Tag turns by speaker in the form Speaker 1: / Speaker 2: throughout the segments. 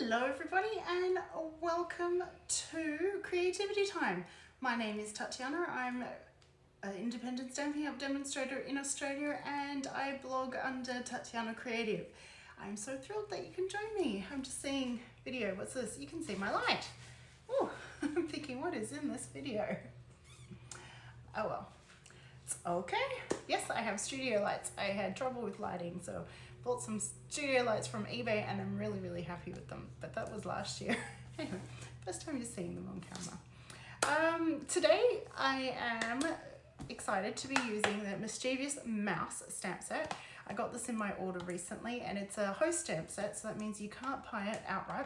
Speaker 1: Hello everybody and welcome to Creativity Time. My name is Tatiana. I'm an Independent Stampin Up demonstrator in Australia and I blog under Tatiana Creative. I'm so thrilled that you can join me. I'm just seeing video. What's this? You can see my light. Oh, I'm thinking, what is in this video? Oh well, it's okay. Yes, I have studio lights. I had trouble with lighting, so bought some studio lights from eBay and I'm really happy with them, but that was last year. Anyway, first time you're seeing them on camera. Today I am excited to be using the Mischievous mouse stamp set. I got this in my order recently and it's a host stamp set, so that means you can't buy it outright.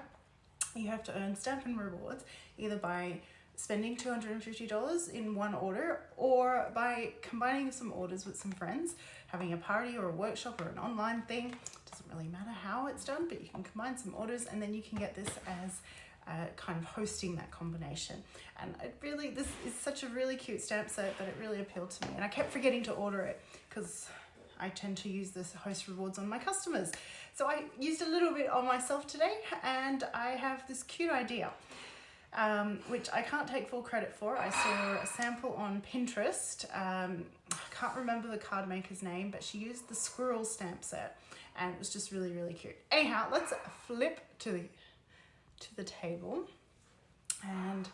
Speaker 1: You have to earn Stampin' rewards either by spending $250 in one order or by combining some orders with some friends, having a party or a workshop or an online thing. Doesn't really matter how it's done, but you can combine some orders and then you can get this as kind of hosting that combination. And this is such a really cute stamp set that it really appealed to me, and I kept forgetting to order it because I tend to use this host rewards on my customers. So I used a little bit on myself today and I have this cute idea. Which I can't take full credit for. I saw a sample on Pinterest. I can't remember the card maker's name, but she used the squirrel stamp set and it was just really cute. Anyhow, let's flip to the table and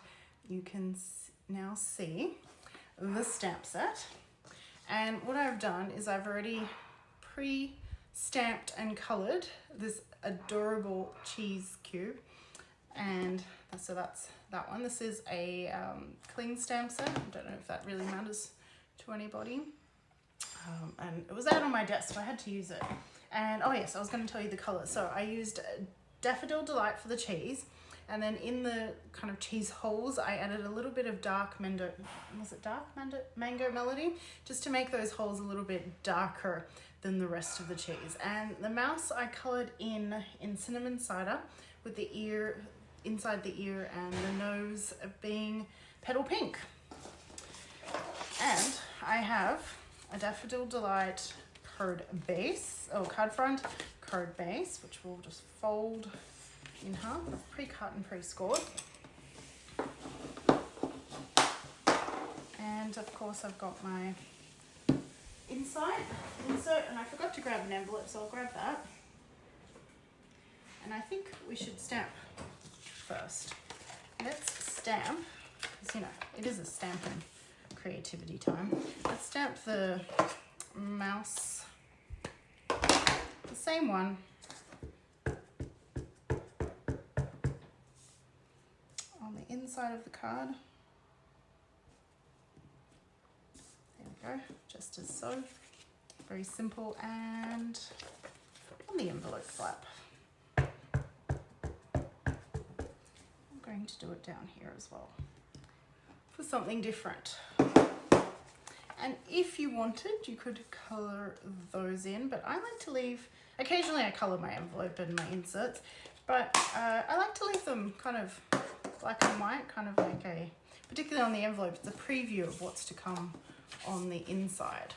Speaker 1: you can now see the stamp set. And what I've done is I've already pre-stamped and colored this adorable cheese cube, and so that's that one. This is a cling stamp set. I don't know if that really matters to anybody. And it was out on my desk, so I had to use it. And oh yes, I was going to tell you the colours. So I used Daffodil Delight for the cheese, and then in the kind of cheese holes, I added a little bit of dark mango melody, just to make those holes a little bit darker than the rest of the cheese. And the mouse I coloured in cinnamon cider, with the ear inside the ear and the nose being petal pink. And I have a Daffodil Delight card front card base, which we'll just fold in half, pre-cut and pre-scored. And of course I've got my insert, and I forgot to grab an envelope, so I'll grab that. And I think we should stamp first. Let's stamp, because you know, it is a stamping creativity time. Let's stamp the mouse, the same one, on the inside of the card. There we go, just as so. Very simple, and on the envelope flap. Going to do it down here as well for something different. And if you wanted, you could color those in, but I like to leave, occasionally I color my envelope and my inserts, but I like to leave them kind of black and white, kind of like a, particularly on the envelope, it's a preview of what's to come on the inside.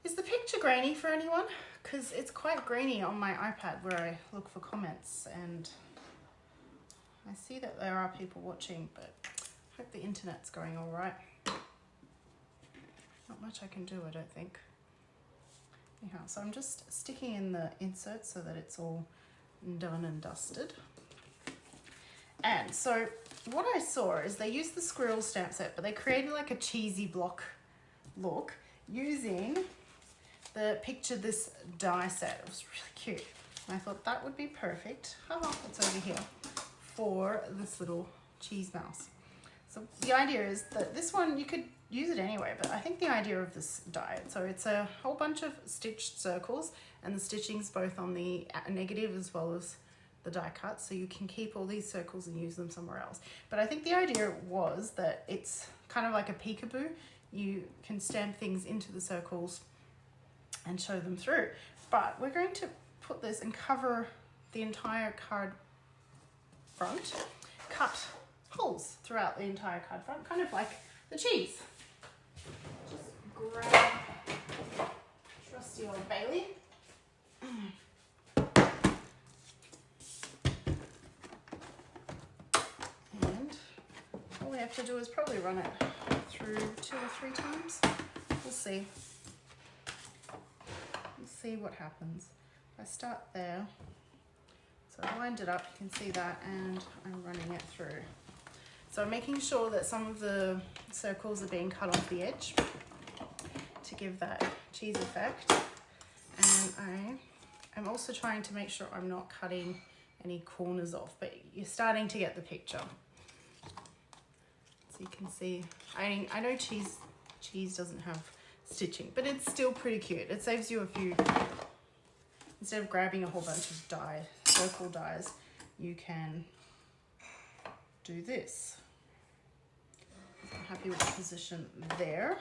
Speaker 1: Is the picture grainy for anyone? Because it's quite grainy on my iPad where I look for comments, and I see that there are people watching, but I hope the internet's going all right. Not much I can do, I don't think. Anyhow, so I'm just sticking in the insert so that it's all done and dusted. And so what I saw is they used the squirrel stamp set, but they created like a cheesy block look using the Picture This die set. It was really cute. And I thought that would be perfect. Oh, it's over here. For this little cheese mouse. So the idea is that this one, you could use it anyway, but I think the idea of this die, so it's a whole bunch of stitched circles, and the stitching's both on the negative as well as the die cut, so you can keep all these circles and use them somewhere else. But I think the idea was that it's kind of like a peekaboo. You can stamp things into the circles and show them through. But we're going to put this and cover the entire card front, cut holes throughout the entire card front, kind of like the cheese. Just grab trusty old Bailey. have to do is probably run it through 2 or 3 times. We'll see. We'll see what happens. I start there. So I lined it up, you can see that, and I'm running it through. So I'm making sure that some of the circles are being cut off the edge to give that cheese effect. And I'm also trying to make sure I'm not cutting any corners off, but you're starting to get the picture. So you can see, I know cheese doesn't have stitching, but it's still pretty cute. It saves you a few, instead of grabbing a whole bunch of circle dies, you can do this. I'm happy with the position there.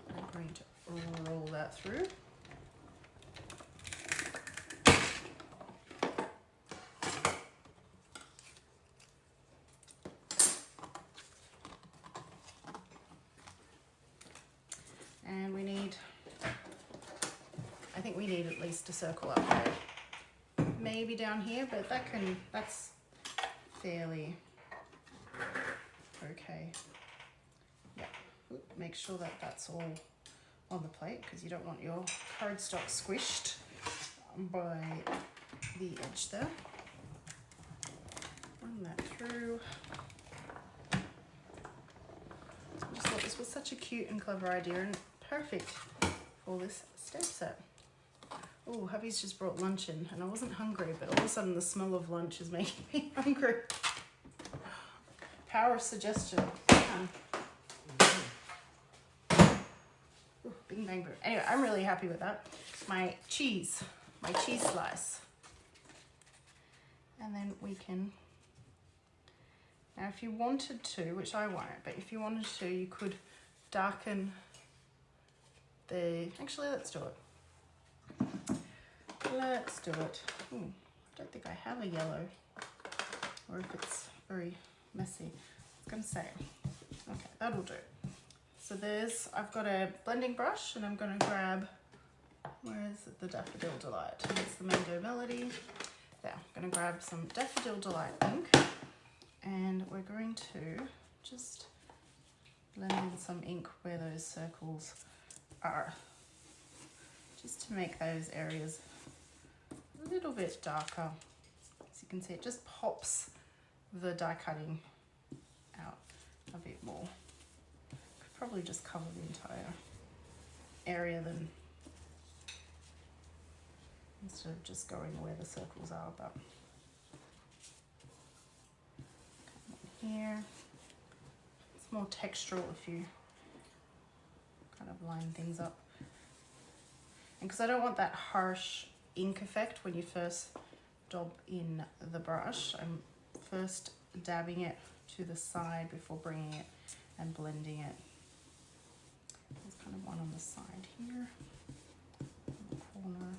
Speaker 1: I'm going to roll that through. And I think we need at least a circle up there. Maybe down here, but that's fairly okay. Yeah, make sure that that's all on the plate, because you don't want your cardstock squished by the edge there. Run that through. So I just thought this was such a cute and clever idea and perfect for this stamp set. Oh, hubby's just brought lunch in and I wasn't hungry, but all of a sudden the smell of lunch is making me hungry. Power of suggestion. Ooh, bing bang boom. Anyway, I'm really happy with that. My cheese slice. And then we can, now if you wanted to, which I won't, but if you wanted to, you could darken actually let's do it. Let's do it. Ooh, I don't think I have a yellow, or if it's very messy. I was gonna say, okay, that'll do. So I've got a blending brush and I'm gonna grab, where is it, the Daffodil Delight? It's the Mango Melody. There, I'm gonna grab some Daffodil Delight ink and we're going to just blend in some ink where those circles are, just to make those areas a little bit darker. As you can see, it just pops the die cutting out a bit more. Could probably just cover the entire area then, instead of just going where the circles are. But here, it's more textural if you kind of line things up. And because I don't want that harsh ink effect when you first dab in the brush, I'm first dabbing it to the side before bringing it and blending it. There's kind of one on the side here, in the corner.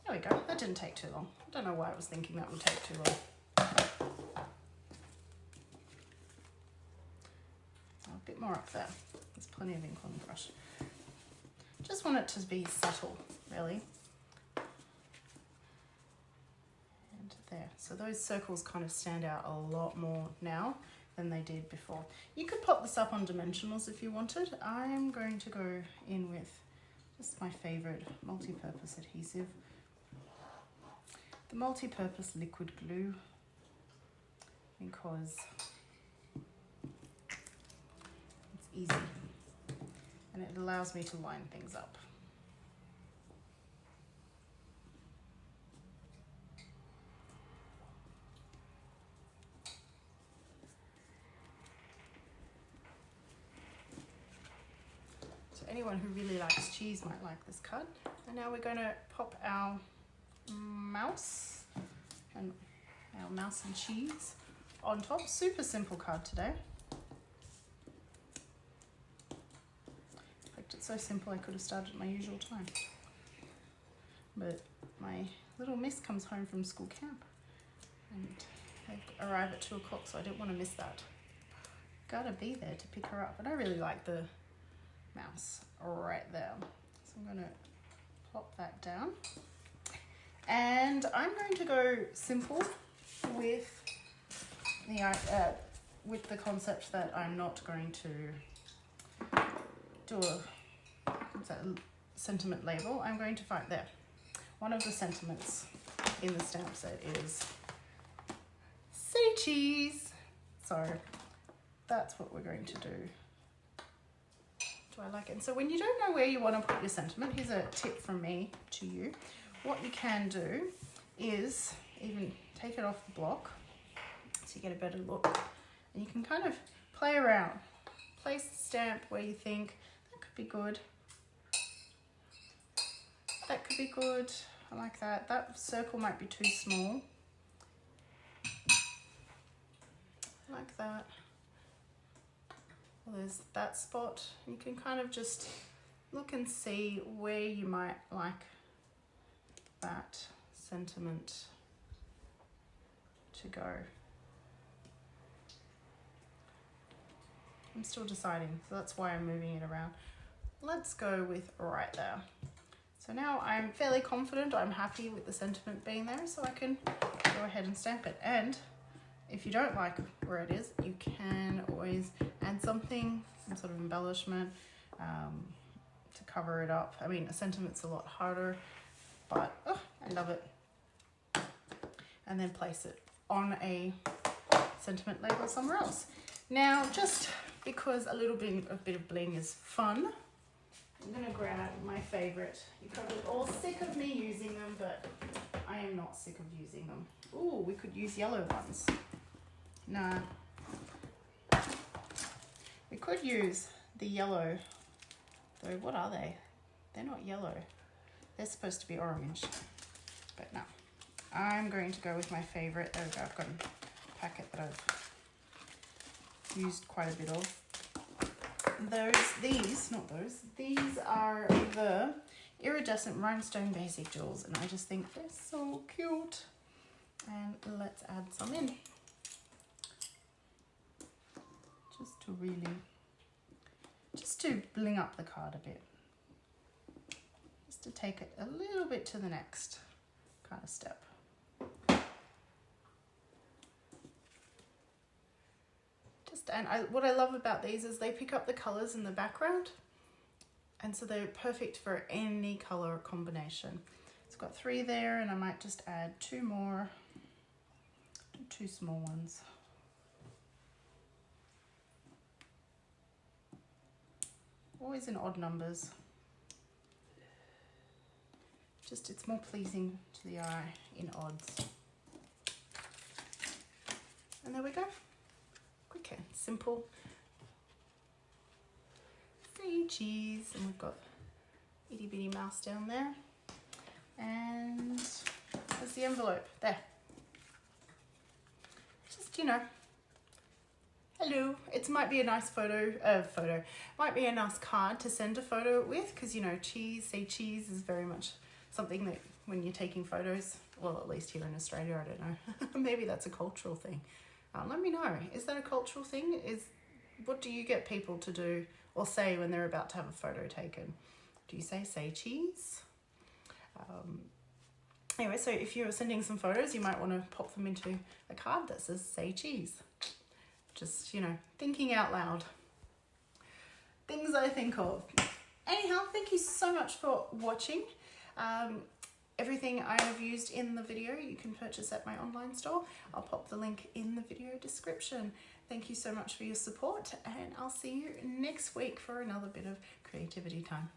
Speaker 1: There we go, that didn't take too long. I don't know why I was thinking that would take too long. A bit more up there. There's plenty of ink on the brush. Just want it to be subtle, really. And there. So those circles kind of stand out a lot more now than they did before. You could pop this up on dimensionals if you wanted. I'm going to go in with just my favorite multi-purpose adhesive. The multi-purpose liquid glue, because it's easy and it allows me to line things up. So anyone who really likes cheese might like this cut. And now we're going to pop our mouse and cheese on top. Super simple card today. In fact, it's so simple I could have started my usual time, but my little miss comes home from school camp and they arrive at 2 o'clock, so I didn't want to miss that. Gotta be there to pick her up. And I really like the mouse right there, So I'm going to plop that down. And I'm going to go simple with the concept that I'm not going to do a sentiment label. I'm going to find there. One of the sentiments in the stamp set is say cheese. So that's what we're going to do. Do I like it? And so when you don't know where you want to put your sentiment, here's a tip from me to you. What you can do is even take it off the block so you get a better look. And you can kind of play around. Place the stamp where you think that could be good. That could be good. I like that. That circle might be too small. Like that. Well, there's that spot. You can kind of just look and see where you might like that sentiment to go. I'm still deciding, so that's why I'm moving it around. Let's go with right there. So now I'm fairly confident, I'm happy with the sentiment being there, so I can go ahead and stamp it. And if you don't like where it is, you can always add something, some sort of embellishment to cover it up. I mean, a sentiment's a lot harder, but oh, I love it. And then place it on a sentiment label somewhere else. Now, just because a bit of bling is fun, I'm gonna grab my favorite. You're probably all sick of me using them, but I am not sick of using them. Ooh, we could use yellow ones. Nah. We could use the yellow, though what are they? They're not yellow. They're supposed to be orange, but no. I'm going to go with my favorite. There we go, I've got a packet that I've used quite a bit of. These are the iridescent rhinestone basic jewels, and I just think they're so cute. And let's add some in. Just to bling up the card a bit. Just to take it a little bit to the next kind of step. What I love about these is they pick up the colors in the background, and so they're perfect for any color combination. It's got 3 there, and I might just add 2 more, 2 small ones. Always in odd numbers. Just, it's more pleasing to the eye in odds. And there we go. Quick and simple. Say cheese, and we've got itty bitty mouse down there. And there's the envelope there. Just, you know, hello. It might be a nice might be a nice card to send a photo with, because you know, say cheese is very much something that when you're taking photos, well, at least here in Australia, I don't know, maybe that's a cultural thing. Let me know, is that a cultural thing? What do you get people to do or say when they're about to have a photo taken? Do you say cheese? Anyway, so if you're sending some photos, you might want to pop them into a card that says say cheese. Just, you know, thinking out loud. Things I think of. Anyhow, thank you so much for watching. Everything I have used in the video you can purchase at my online store. I'll pop the link in the video description. Thank you so much for your support, and I'll see you next week for another bit of creativity time.